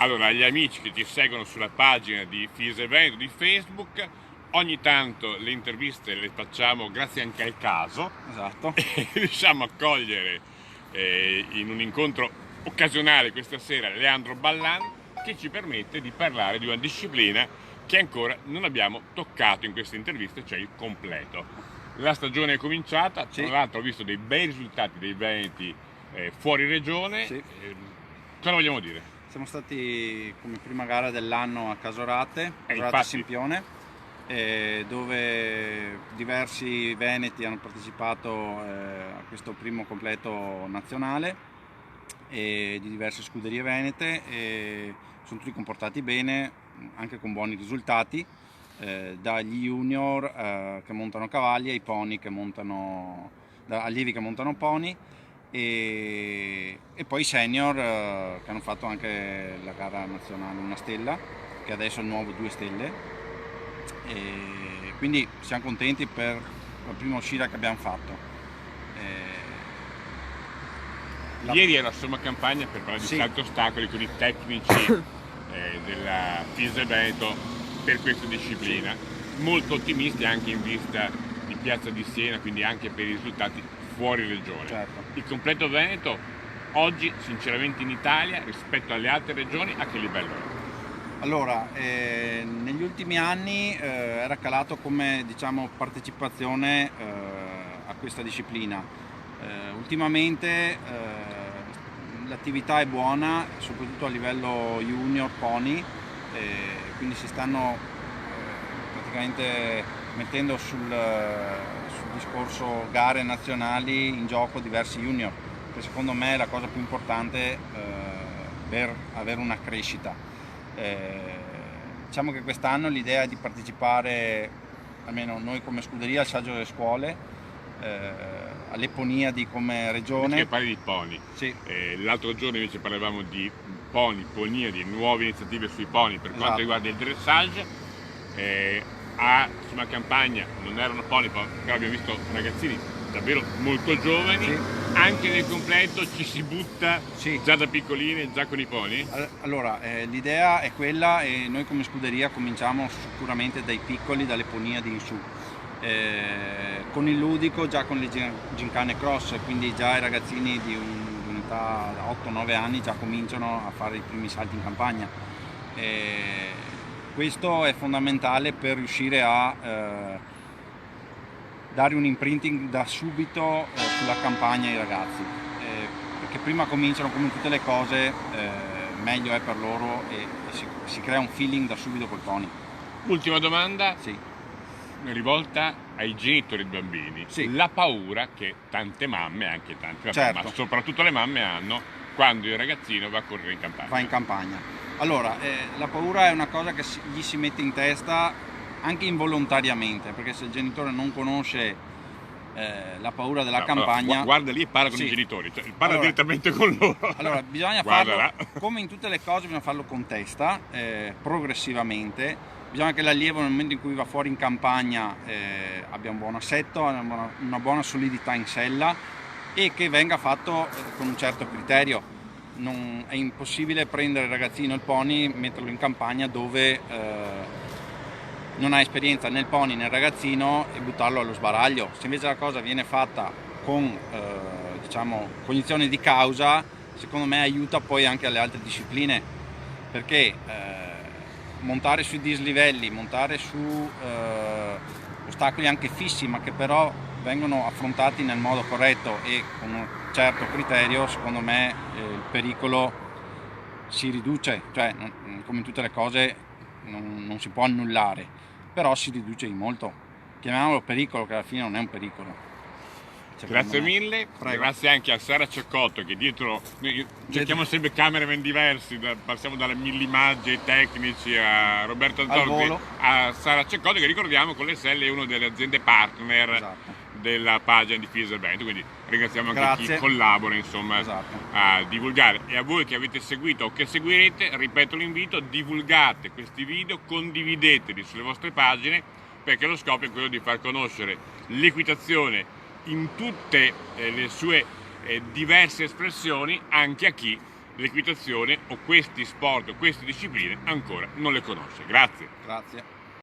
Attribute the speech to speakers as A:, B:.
A: Allora, agli amici che ci seguono sulla pagina di FISA Veneto di Facebook, ogni tanto le interviste le facciamo grazie anche al caso.
B: Esatto.
A: E riusciamo a cogliere in un incontro occasionale questa sera Leandro Ballan, che ci permette di parlare di una disciplina che ancora non abbiamo toccato in questa intervista, cioè il completo. La stagione è cominciata,
B: Sì.
A: tra l'altro ho visto dei bei risultati dei veneti fuori regione.
B: Sì.
A: Cosa vogliamo dire?
B: Siamo stati come prima gara dell'anno a Casorate,
A: infatti.
B: Sempione, dove diversi veneti hanno partecipato a questo primo completo nazionale di diverse scuderie venete, e sono tutti comportati bene, anche con buoni risultati, dagli junior che montano cavalli ai pony che montano, da allievi che montano pony, e poi i senior che hanno fatto anche la gara nazionale una stella, che adesso è il nuovo 2 stelle, e quindi siamo contenti per la prima uscita che abbiamo fatto.
A: Ieri era Somma Campagna per parlare di salto ostacoli con i tecnici della FISA Veneto per questa disciplina, molto ottimisti anche in vista di Piazza di Siena, quindi anche per i risultati fuori regione.
B: Certo.
A: Il completo Veneto oggi sinceramente in Italia rispetto alle altre regioni a che livello è?
B: Allora, negli ultimi anni era calato come, diciamo, partecipazione a questa disciplina. Ultimamente l'attività è buona, soprattutto a livello junior pony, quindi si stanno praticamente mettendo sul discorso gare nazionali in gioco diversi junior, che secondo me è la cosa più importante per avere una crescita. Diciamo che quest'anno l'idea è di partecipare, almeno noi come scuderia, al Saggio delle Scuole, alle Poniadi come regione.
A: Perché parli di pony?
B: Sì.
A: L'altro giorno invece parlavamo di pony, Poniadi, nuove iniziative sui pony per quanto riguarda il dressage. A Somma Campagna non erano pony, però abbiamo visto ragazzini davvero molto giovani.
B: Sì.
A: Anche nel completo ci si butta già da piccolini, già con i pony?
B: Allora, l'idea è quella, e noi come scuderia cominciamo sicuramente dai piccoli, dalle Poniadi in su. Con il ludico, già con le gincane cross, quindi già i ragazzini di un'età da 8-9 anni già cominciano a fare i primi salti in campagna. Questo è fondamentale per riuscire a dare un imprinting da subito sulla campagna ai ragazzi, perché prima cominciano, come in tutte le cose, meglio è per loro, e si crea un feeling da subito col pony.
A: Ultima domanda.
B: Sì.
A: Rivolta ai genitori dei bambini.
B: Sì.
A: La paura che tante mamme, anche tante,
B: certo,
A: ma soprattutto le mamme hanno quando il ragazzino va a correre in campagna.
B: Va in campagna. Allora, la paura è una cosa che gli si mette in testa anche involontariamente, perché se il genitore non conosce la paura della campagna...
A: Allora, guarda lì e parla con i genitori, cioè, parla direttamente con loro.
B: Allora, bisogna farlo, come in tutte le cose, bisogna farlo con testa, progressivamente. Bisogna che l'allievo, nel momento in cui va fuori in campagna, abbia un buon assetto, una buona solidità in sella, e che venga fatto con un certo criterio. È impossibile prendere il ragazzino, il pony, metterlo in campagna dove non ha esperienza né il pony né il ragazzino, e buttarlo allo sbaraglio. Se invece la cosa viene fatta con diciamo, cognizione di causa, secondo me aiuta poi anche alle altre discipline, perché montare sui dislivelli, montare su ostacoli anche fissi, ma che però vengono affrontati nel modo corretto e con un certo criterio, secondo me il pericolo si riduce, cioè come in tutte le cose non si può annullare, però si riduce di molto. Chiamiamolo pericolo, che alla fine non è un pericolo.
A: Grazie mille. Prego. Grazie anche a Sara Ceccotto, che dietro noi cerchiamo sempre cameraman diversi, passiamo dalle 1000 immagini tecnici a Roberto Anzordi a Sara Ceccotto, che ricordiamo con l'SL è una delle aziende partner della pagina di FISA Veneto, quindi ringraziamo anche chi collabora, insomma, a divulgare. E a voi che avete seguito o che seguirete, ripeto l'invito: divulgate questi video, condivideteli sulle vostre pagine, perché lo scopo è quello di far conoscere l'equitazione in tutte le sue diverse espressioni anche a chi l'equitazione o questi sport o queste discipline ancora non le conosce. Grazie.
B: Grazie.